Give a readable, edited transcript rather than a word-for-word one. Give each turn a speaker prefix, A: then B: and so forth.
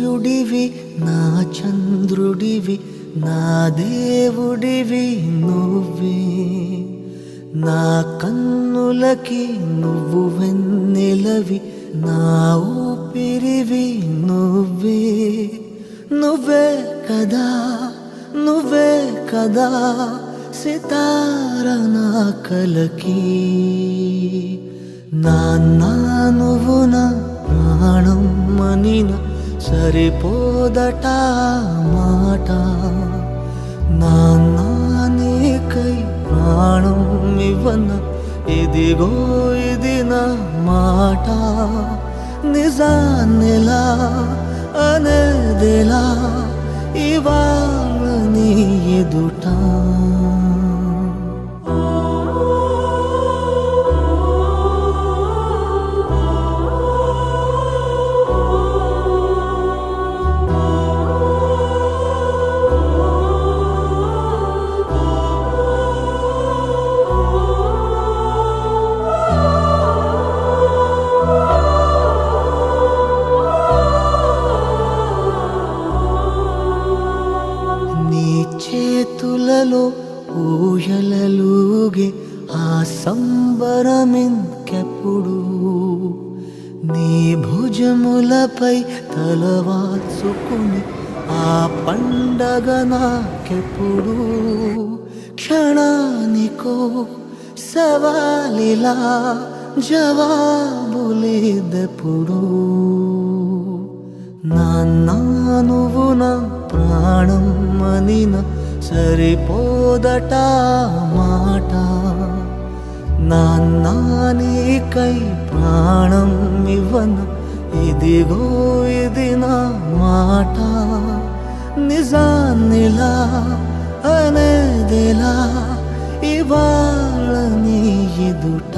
A: సూర్యుడివి నా చంద్రుడివి నా దేవుడివి నువ్వే నా కన్నులకి నువ్వు వెన్నెలవి నా ఊపిరివి నువ్వే నువ్వే కదా నువ్వే కదా సితార నా కలకి నాన్న నువ్వు నా ప్రాణం మనిన సరిపోదట మాట నాన్న నీకై ప్రాణం ఇవ్వన ఇదిగో ఇది నా మాట నిజాన్నిలా అనేదిలా ఇవాళ నీ ఎదుట చేతులలో ఊయలలుగే ఆ సంబరమింకెప్పుడు నీ భుజములపై తలవాల్చుకుని ఆ పండగ నాకెప్పుడు క్షణానికో సవాలిలా జవాబులేదెప్పుడు నాన్న నువ్వు నా ప్రాణం మనిన సరిపోదట మాట నాన్న నీకై ప్రాణం ఇవ్వన ఇదిగో ఇది నా మాట నిజాన్నిలా అనేదిలా ఇవాళ నీ ఎదుట